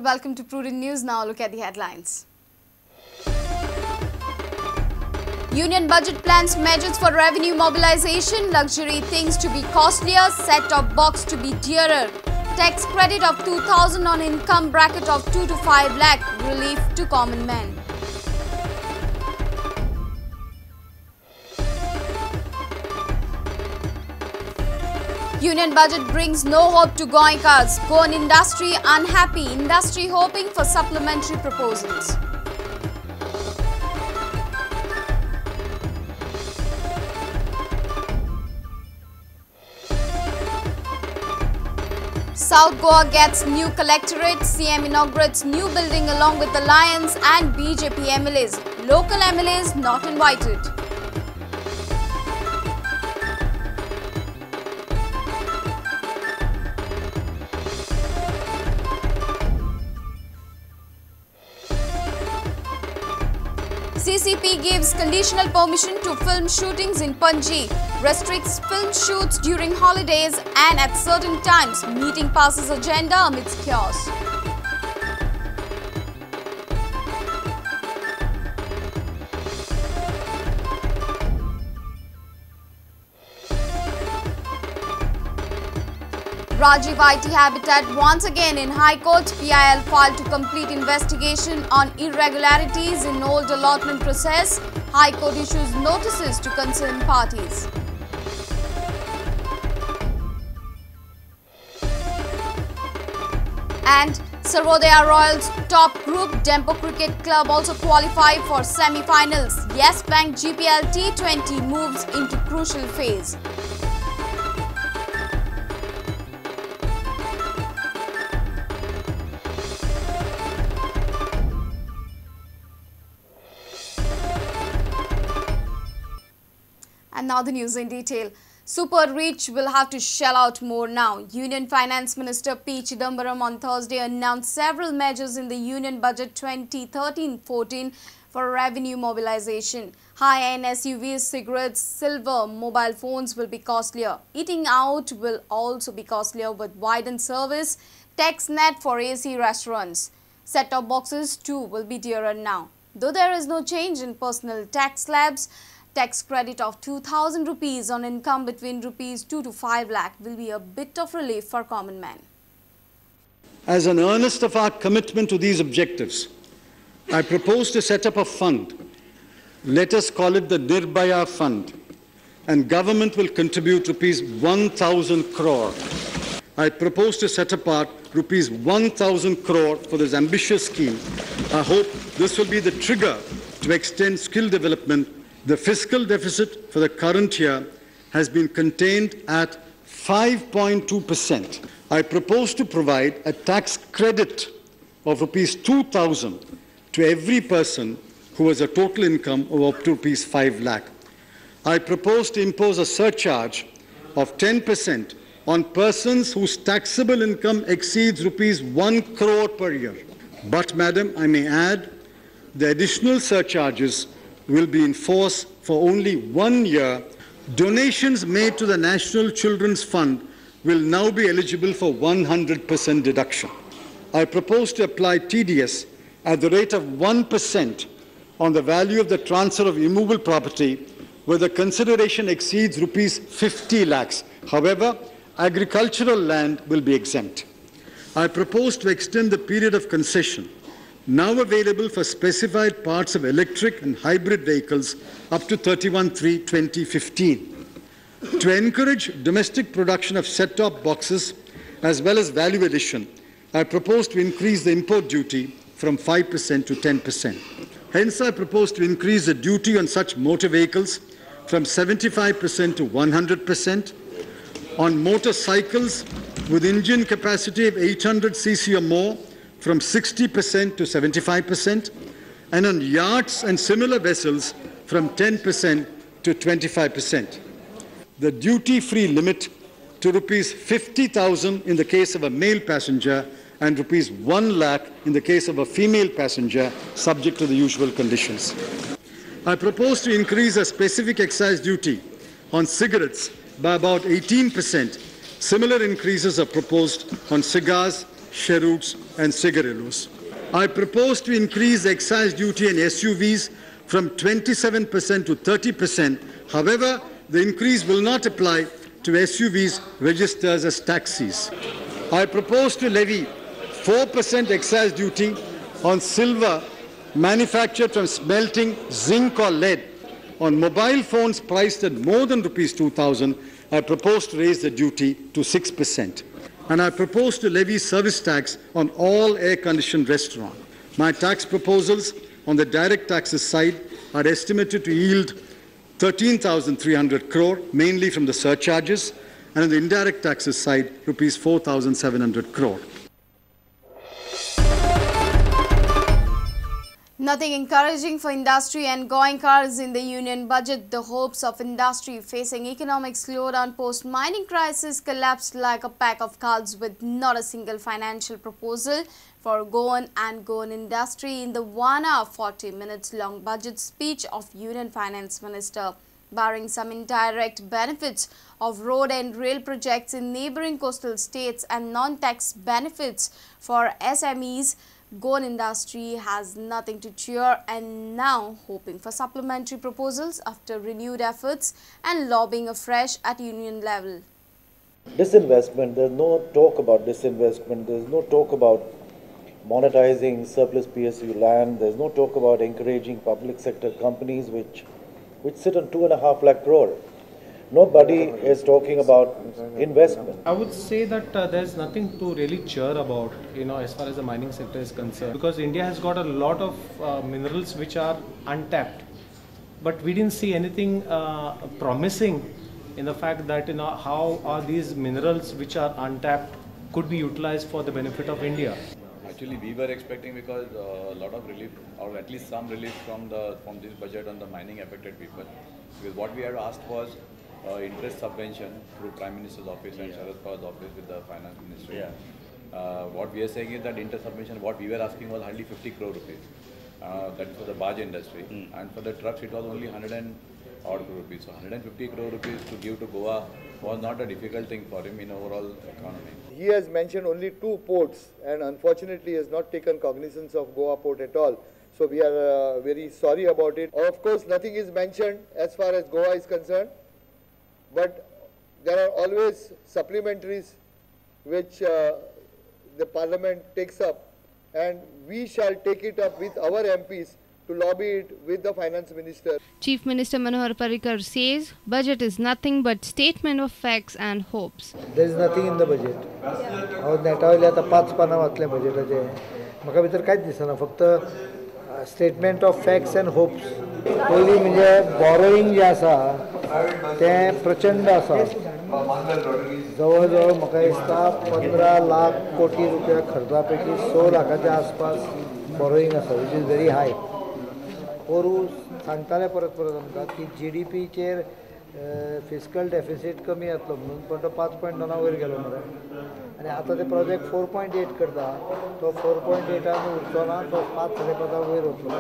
and welcome to Prudent News. Now look at the headlines. Union budget plans measures for revenue mobilization, luxury things to be costlier, set-top box to be dearer, tax credit of 2,000 on income bracket of 2 to 5 lakh, relief to common men. Union budget brings no hope to Goenkas. Goan industry unhappy. Industry hoping for supplementary proposals. South Goa gets new collectorate. CM inaugurates new building along with Alliance and BJP MLAs. Local MLAs not invited. CCP gives conditional permission to film shootings in Panji, restricts film shoots during holidays and at certain times, meeting passes agenda amidst chaos. Rajiv IT Habitat once again in High Court. PIL filed to complete investigation on irregularities in old allotment process. High Court issues notices to concerned parties. And Sarvodaya Royals top group Dempo Cricket Club also qualified for semi-finals. Yes Bank GPL T20 moves into crucial phase. And now the news in detail. Super Rich will have to shell out more now. Union Finance Minister P. Chidambaram on Thursday announced several measures in the Union Budget 2013-14 for revenue mobilization. High-end SUVs, cigarettes, silver, mobile phones will be costlier. Eating out will also be costlier with widened service. Tax net for AC restaurants. Set-top boxes too will be dearer now. Though there is no change in personal tax slabs, tax credit of 2,000 rupees on income between rupees 2 to 5 lakh will be a bit of relief for common men. As an earnest of our commitment to these objectives, I propose to set up a fund. Let us call it the Nirbhaya Fund, and government will contribute rupees 1,000 crore. I propose to set apart rupees 1,000 crore for this ambitious scheme. I hope this will be the trigger to extend skill development. The fiscal deficit for the current year has been contained at 5.2%. I propose to provide a tax credit of rupees 2,000 to every person who has a total income of up to rupees 5 lakh. I propose to impose a surcharge of 10% on persons whose taxable income exceeds rupees 1 crore per year. But, Madam, I may add, the additional surcharges will be in force for only 1 year. Donations made to the National Children's Fund will now be eligible for 100% deduction. I propose to apply TDS at the rate of 1% on the value of the transfer of immovable property where the consideration exceeds rupees 50 lakhs. However, agricultural land will be exempt. I propose to extend the period of concession now available for specified parts of electric and hybrid vehicles up to 31/3/2015. To encourage domestic production of set-top boxes as well as value addition, I propose to increase the import duty from 5% to 10%. Hence, I propose to increase the duty on such motor vehicles from 75% to 100%, on motorcycles with engine capacity of 800 cc or more from 60% to 75%, and on yachts and similar vessels from 10% to 25%. The duty-free limit to rupees 50,000 in the case of a male passenger and rupees 1 lakh in the case of a female passenger, subject to the usual conditions. I propose to increase a specific excise duty on cigarettes by about 18%. Similar increases are proposed on cigars cheroots and cigarillos. I propose to increase excise duty on SUVs from 27% to 30%. However, the increase will not apply to SUVs registered as taxis. I propose to levy 4% excise duty on silver manufactured from smelting zinc or lead. On mobile phones priced at more than rupees 2,000, I propose to raise the duty to 6%. And I propose to levy service tax on all air-conditioned restaurants. My tax proposals on the direct taxes side are estimated to yield 13,300 crore, mainly from the surcharges, and on the indirect taxes side, rupees 4,700 crore. Nothing encouraging for industry and Goenkars in the union budget. The hopes of industry facing economic slowdown post-mining crisis collapsed like a pack of cards with not a single financial proposal for Goan and Goan industry in the 1 hour 40 minutes long budget speech of Union Finance Minister. Barring some indirect benefits of road and rail projects in neighbouring coastal states and non-tax benefits for SMEs, Goan industry has nothing to cheer and now hoping for supplementary proposals after renewed efforts and lobbying afresh at union level. Disinvestment, there's no talk about disinvestment, there's no talk about monetizing surplus PSU land, there's no talk about encouraging public sector companies which sit on 2.5 lakh crore. Nobody is talking about investment. I would say that there's nothing to really cheer about, as far as the mining sector is concerned, because India has got a lot of minerals which are untapped. But we didn't see anything promising in the fact that, how are these minerals which are untapped could be utilized for the benefit of India. Actually, we were expecting because a lot of relief, or at least some relief from this budget on the mining affected people. Because what we had asked was interest subvention through Prime Minister's office and Sharad Pawar's office with the Finance Ministry. What we are saying is that interest subvention, what we were asking was hardly 50 crore rupees. That for the barge industry. And for the trucks, it was only 100 and odd crore rupees. So 150 crore rupees to give to Goa was not a difficult thing for him in overall economy. He has mentioned only 2 ports and unfortunately has not taken cognizance of Goa port at all. So we are very sorry about it. Of course, nothing is mentioned as far as Goa is concerned. But there are always supplementaries which the Parliament takes up, and we shall take it up with our MPs to lobby it with the Finance Minister. Chief Minister Manohar Parrikar says budget is nothing but statement of facts and hopes. There is nothing in the budget. नेटावयले आता 5 पानां वाचले बजेटाचे म्हाका भितर कांयच दिसना फक्त statement of facts and hopes. पयलीं म्हणजे बॉरोईंग जे आसा तें प्रचंड आसा. जवळ जवळ म्हाका दिसता 15 लाख कोटी रुपया खर्चा पैकी 100 लाखाच्या आसपास बॉरोईंग आसा, विच इज व्हेरी हाय. पोरू सांगताले परत परत आमकां की GDPचेर फिस्कल डेफिसीट कमी जातलो म्हणून, पण तो 5.9 वयर गेलो मरे. आनी आतां ते प्रोजेक्ट 4.8 करता, तो 4.8 उरचो ना, तो 5-5.5 वयर वतलो,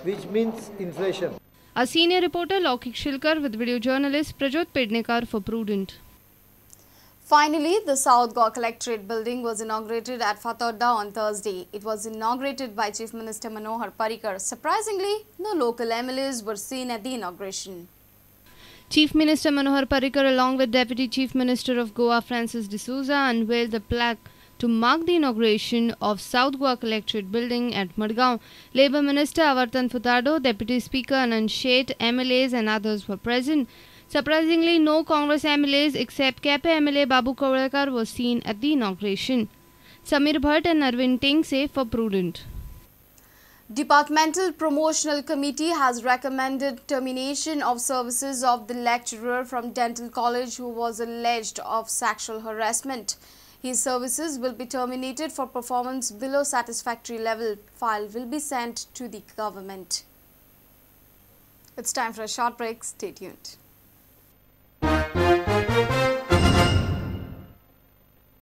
which means inflation. A senior reporter Laukik Shilkar with video journalist Prajot Pednekar for Prudent. Finally, the South Goa Collectorate building was inaugurated at Fatorda on Thursday. It was inaugurated by Chief Minister Manohar Parrikar. Surprisingly, no local MLAs were seen at the inauguration. Chief Minister Manohar Parrikar along with Deputy Chief Minister of Goa Francis D'Souza unveiled the plaque to mark the inauguration of South Goa Collectorate building at Madgaon. Labour Minister Avartan Furtado, Deputy Speaker Anand Sheth, MLAs and others were present. Surprisingly, no Congress MLAs except KP MLA Babu Kavalkar was seen at the inauguration. Samir Bhatt and Arvind Tingse for Prudent. Departmental Promotional Committee has recommended termination of services of the lecturer from Dental College who was alleged of sexual harassment. His services will be terminated for performance below satisfactory level. File will be sent to the government. It's time for a short break. Stay tuned.